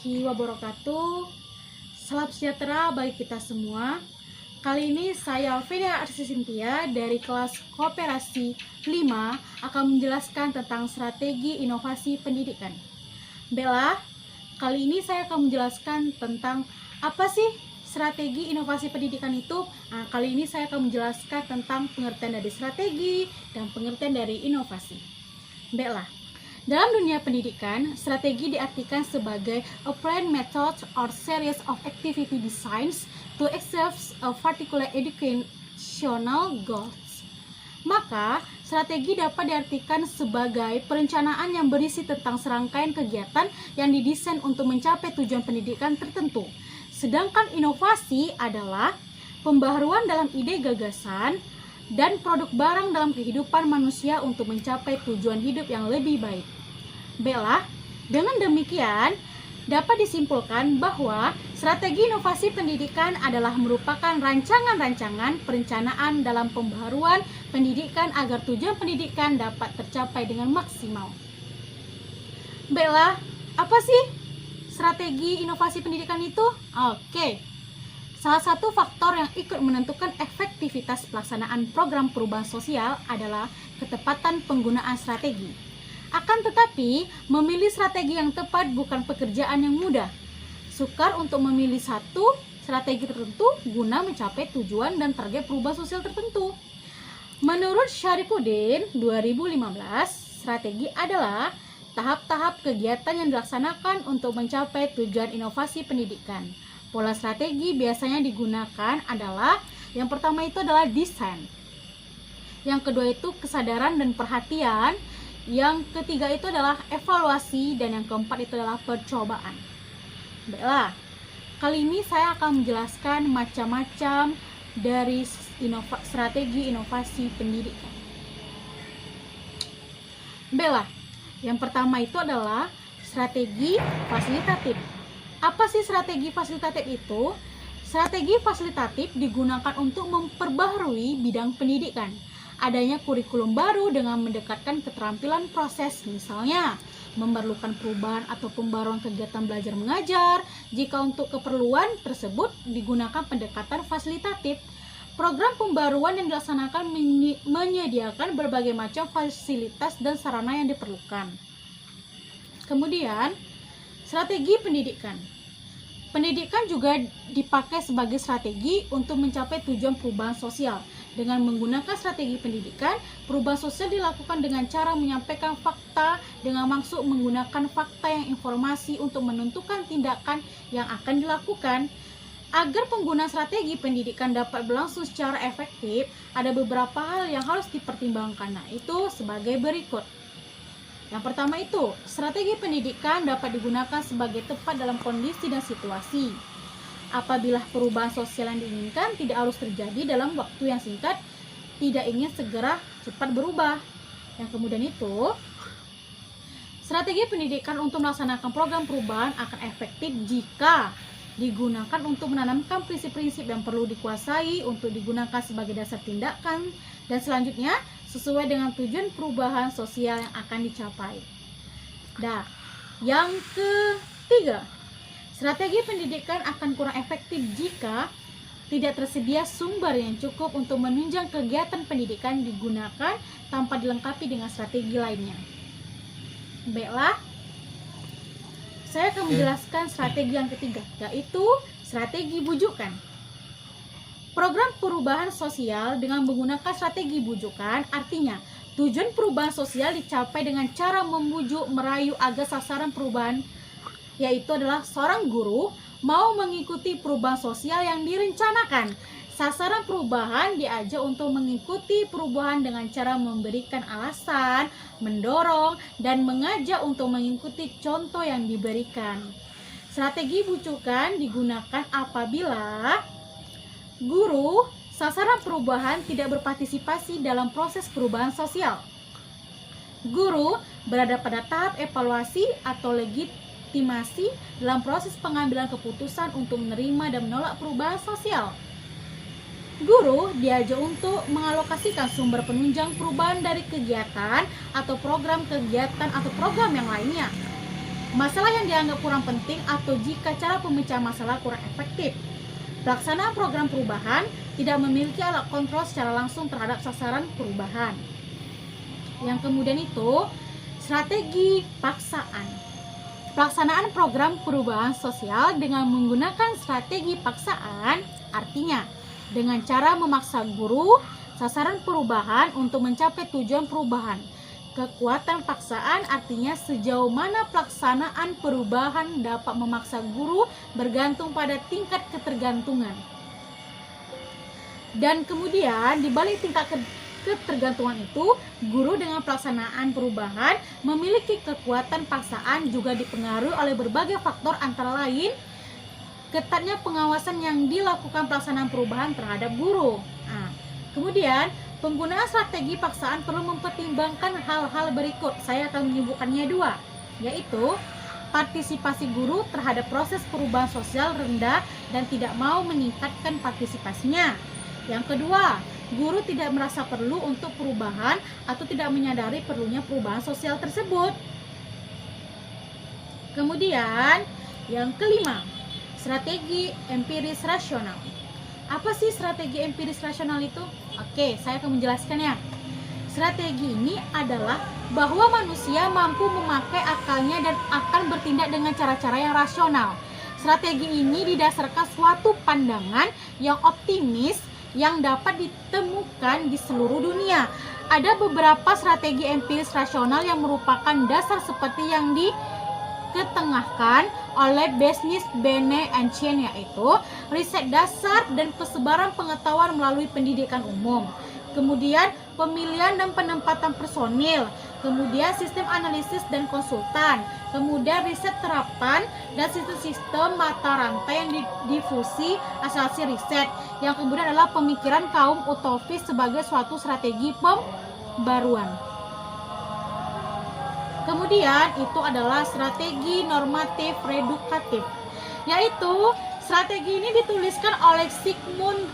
warahmatullahi wabarakatuh. Salam sejahtera bagi kita semua. Kali ini saya Venia Arsi Sintia dari kelas Koperasi 5 akan menjelaskan tentang strategi inovasi pendidikan. Bella, kali ini saya akan menjelaskan tentang apa sih strategi inovasi pendidikan itu. Kali ini saya akan menjelaskan tentang pengertian dari strategi dan pengertian dari inovasi. Bella, dalam dunia pendidikan, strategi diartikan sebagai a planned method or series of activity designs to achieve a particular educational goals. Maka, strategi dapat diartikan sebagai perencanaan yang berisi tentang serangkaian kegiatan yang didesain untuk mencapai tujuan pendidikan tertentu. Sedangkan inovasi adalah pembaharuan dalam ide gagasan dan produk barang dalam kehidupan manusia untuk mencapai tujuan hidup yang lebih baik. Bella, dengan demikian dapat disimpulkan bahwa strategi inovasi pendidikan adalah merupakan rancangan-rancangan perencanaan dalam pembaharuan pendidikan agar tujuan pendidikan dapat tercapai dengan maksimal. Bella, apa sih strategi inovasi pendidikan itu? Oke. Salah satu faktor yang ikut menentukan efektivitas pelaksanaan program perubahan sosial adalah ketepatan penggunaan strategi. Akan tetapi, memilih strategi yang tepat bukan pekerjaan yang mudah. Sukar untuk memilih satu strategi tertentu guna mencapai tujuan dan target perubahan sosial tertentu. Menurut Syarifuddin 2015, strategi adalah tahap-tahap kegiatan yang dilaksanakan untuk mencapai tujuan inovasi pendidikan. Pola strategi biasanya digunakan adalah yang pertama itu adalah desain. Yang kedua itu kesadaran dan perhatian. Yang ketiga itu adalah evaluasi, dan yang keempat itu adalah percobaan. Baiklah, kali ini saya akan menjelaskan macam-macam dari strategi inovasi pendidikan. Baiklah, yang pertama itu adalah strategi fasilitatif. Apa sih strategi fasilitatif itu? Strategi fasilitatif digunakan untuk memperbaharui bidang pendidikan. Adanya kurikulum baru dengan mendekatkan keterampilan proses, misalnya memerlukan perubahan atau pembaruan kegiatan belajar mengajar. Jika untuk keperluan tersebut digunakan pendekatan fasilitatif, program pembaruan yang dilaksanakan menyediakan berbagai macam fasilitas dan sarana yang diperlukan. Kemudian, strategi pendidikan. Pendidikan juga dipakai sebagai strategi untuk mencapai tujuan perubahan sosial. Dengan menggunakan strategi pendidikan, perubahan sosial dilakukan dengan cara menyampaikan fakta dengan maksud menggunakan fakta yang informasi untuk menentukan tindakan yang akan dilakukan. Agar penggunaan strategi pendidikan dapat berlangsung secara efektif, ada beberapa hal yang harus dipertimbangkan. Itu sebagai berikut. Yang pertama itu, strategi pendidikan dapat digunakan sebagai tepat dalam kondisi dan situasi. Apabila perubahan sosial yang diinginkan tidak harus terjadi dalam waktu yang singkat, tidak ingin segera cepat berubah. Yang kemudian itu, strategi pendidikan untuk melaksanakan program perubahan akan efektif jika digunakan untuk menanamkan prinsip-prinsip yang perlu dikuasai untuk digunakan sebagai dasar tindakan, dan selanjutnya sesuai dengan tujuan perubahan sosial yang akan dicapai. Yang ketiga, strategi pendidikan akan kurang efektif jika tidak tersedia sumber yang cukup untuk menunjang kegiatan pendidikan digunakan tanpa dilengkapi dengan strategi lainnya. Baiklah, saya akan menjelaskan strategi yang ketiga, yaitu strategi bujukan. Program perubahan sosial dengan menggunakan strategi bujukan artinya tujuan perubahan sosial dicapai dengan cara membujuk, merayu agar sasaran perubahan, yaitu adalah seorang guru, mau mengikuti perubahan sosial yang direncanakan. Sasaran perubahan diajak untuk mengikuti perubahan dengan cara memberikan alasan, mendorong, dan mengajak untuk mengikuti contoh yang diberikan. Strategi bujukan digunakan apabila guru sasaran perubahan tidak berpartisipasi dalam proses perubahan sosial. Guru berada pada tahap evaluasi atau legitimasi dalam proses pengambilan keputusan untuk menerima dan menolak perubahan sosial. Guru diajak untuk mengalokasikan sumber penunjang perubahan dari kegiatan atau program kegiatan atau program yang lainnya. masalah yang dianggap kurang penting atau jika cara pemecahan masalah kurang efektif. Pelaksanaan program perubahan tidak memiliki alat kontrol secara langsung terhadap sasaran perubahan. Yang kemudian itu, strategi paksaan. Pelaksanaan program perubahan sosial dengan menggunakan strategi paksaan artinya dengan cara memaksa guru sasaran perubahan untuk mencapai tujuan perubahan. Kekuatan paksaan artinya sejauh mana pelaksanaan perubahan dapat memaksa guru bergantung pada tingkat ketergantungan. Dan kemudian di balik tingkat ketergantungan itu, guru dengan pelaksanaan perubahan memiliki kekuatan paksaan juga dipengaruhi oleh berbagai faktor antara lain ketatnya pengawasan yang dilakukan pelaksanaan perubahan terhadap guru. Nah, kemudian penggunaan strategi paksaan perlu mempertimbangkan hal-hal berikut. Saya akan menyebutkannya 2, yaitu partisipasi guru terhadap proses perubahan sosial rendah dan tidak mau meningkatkan partisipasinya. Yang kedua, guru tidak merasa perlu untuk perubahan atau tidak menyadari perlunya perubahan sosial tersebut. Kemudian, yang kelima, strategi empiris rasional. Apa sih strategi empiris rasional itu? Oke, saya akan menjelaskannya. Strategi ini adalah bahwa manusia mampu memakai akalnya dan akan bertindak dengan cara-cara yang rasional. Strategi ini didasarkan suatu pandangan yang optimis yang dapat ditemukan di seluruh dunia. Ada beberapa strategi empiris rasional yang merupakan dasar seperti yang diketengahkan oleh Business Bene and Chen, yaitu riset dasar dan persebaran pengetahuan melalui pendidikan umum, kemudian pemilihan dan penempatan personil, kemudian sistem analisis dan konsultan, kemudian riset terapan dan sistem mata rantai yang difusi asosiasi riset, yang kemudian adalah pemikiran kaum utopis sebagai suatu strategi pembaruan. Kemudian itu adalah strategi normatif redukatif, yaitu strategi ini dituliskan oleh Sigmund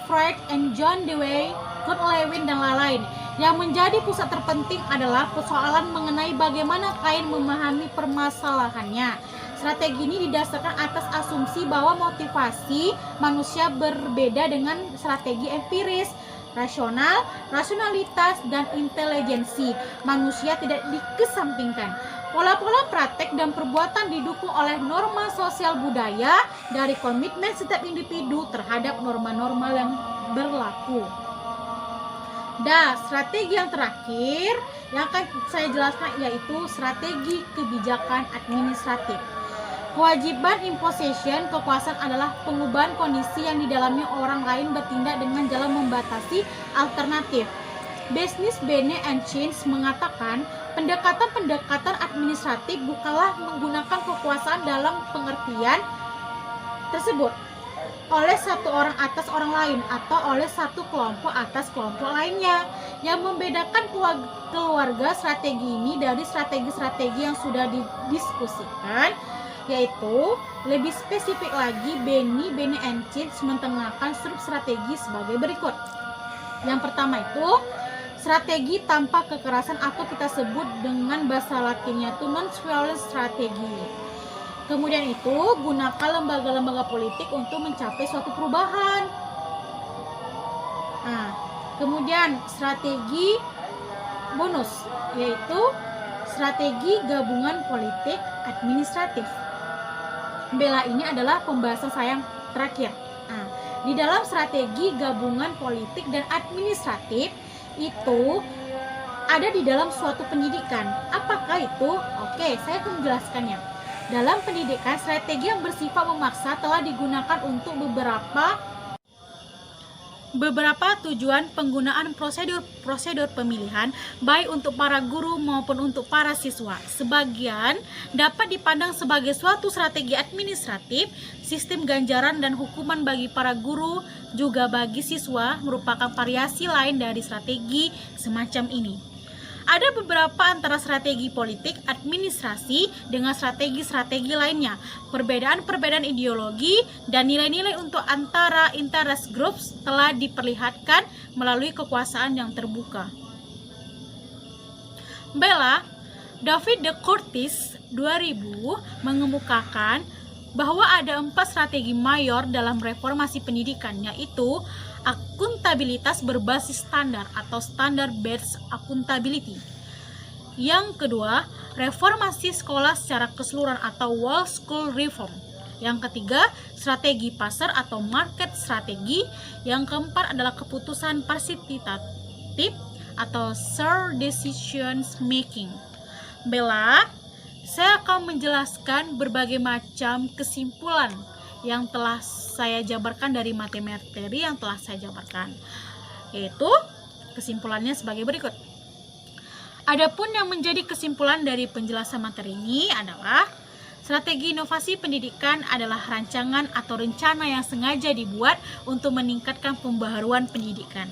Freud and John Dewey, Kurt Lewin dan lain-lain. Yang menjadi pusat terpenting adalah persoalan mengenai bagaimana klien memahami permasalahannya. Strategi ini didasarkan atas asumsi bahwa motivasi manusia berbeda dengan strategi empiris. Rasional, rasionalitas, dan intelijensi manusia tidak dikesampingkan. Pola-pola praktek dan perbuatan didukung oleh norma sosial budaya dari komitmen setiap individu terhadap norma-norma yang berlaku. Dan strategi yang terakhir yang akan saya jelaskan yaitu strategi kebijakan administratif. Kewajiban imposition kekuasaan adalah pengubahan kondisi yang di dalamnya orang lain bertindak dengan jalan membatasi alternatif. Business Bene and Chen mengatakan pendekatan-pendekatan administratif bukanlah menggunakan kekuasaan dalam pengertian tersebut oleh satu orang atas orang lain atau oleh satu kelompok atas kelompok lainnya. Yang membedakan keluarga strategi ini dari strategi-strategi yang sudah didiskusikan yaitu lebih spesifik lagi Bene and Chen mentengahkan strategi sebagai berikut. Yang pertama itu strategi tanpa kekerasan atau kita sebut dengan bahasa latinnya itu non-violence strategi. Kemudian itu gunakan lembaga-lembaga politik untuk mencapai suatu perubahan. Nah, kemudian strategi bonus yaitu strategi gabungan politik administratif. Bella ini adalah pembahasan saya yang terakhir. Nah, di dalam strategi gabungan politik dan administratif itu ada di dalam suatu pendidikan. Apakah itu? Oke, saya akan menjelaskannya. Dalam pendidikan, strategi yang bersifat memaksa telah digunakan untuk beberapa tujuan penggunaan prosedur pemilihan baik untuk para guru maupun untuk para siswa. Sebagian dapat dipandang sebagai suatu strategi administratif, sistem ganjaran dan hukuman bagi para guru juga bagi siswa merupakan variasi lain dari strategi semacam ini. Ada beberapa antara strategi politik administrasi dengan strategi-strategi lainnya. Perbedaan-perbedaan ideologi dan nilai-nilai untuk antara interest groups telah diperlihatkan melalui kekuasaan yang terbuka. Bella, David de Curtis 2000 mengemukakan bahwa ada 4 strategi mayor dalam reformasi pendidikan, yaitu akuntabilitas berbasis standar atau standard-based accountability. Yang kedua, reformasi sekolah secara keseluruhan atau whole school reform. Yang ketiga, strategi pasar atau market strategi. Yang keempat adalah keputusan partisipatif atau shared decisions making. Bella, saya akan menjelaskan berbagai macam kesimpulan yang telah saya jabarkan dari materi yang telah saya jabarkan. Yaitu kesimpulannya sebagai berikut. Adapun yang menjadi kesimpulan dari penjelasan materi ini adalah strategi inovasi pendidikan adalah rancangan atau rencana yang sengaja dibuat untuk meningkatkan pembaharuan pendidikan.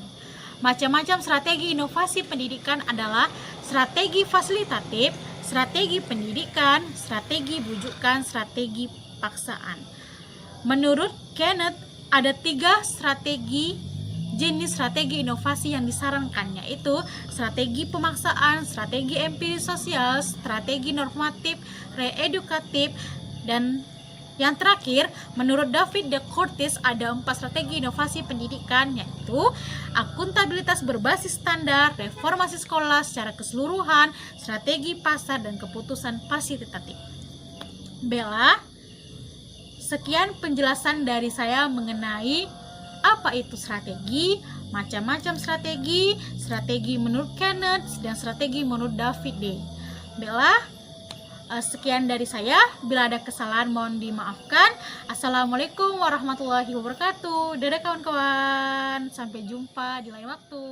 Macam-macam strategi inovasi pendidikan adalah strategi fasilitatif, strategi pendidikan, strategi bujukan, strategi paksaan. Menurut Kenneth, ada 3 jenis strategi inovasi yang disarankan, yaitu strategi pemaksaan, strategi empiris sosial, strategi normatif, reedukatif, dan yang terakhir, menurut David de Curtis ada 4 strategi inovasi pendidikan, yaitu akuntabilitas berbasis standar, reformasi sekolah secara keseluruhan, strategi pasar, dan keputusan fasilitatif. Bella, sekian penjelasan dari saya mengenai apa itu strategi, macam-macam strategi menurut Kenneth, dan strategi menurut David D. Bella, sekian dari saya. Bila ada kesalahan mohon dimaafkan. Assalamualaikum warahmatullahi wabarakatuh. Dadah kawan-kawan. Sampai jumpa di lain waktu.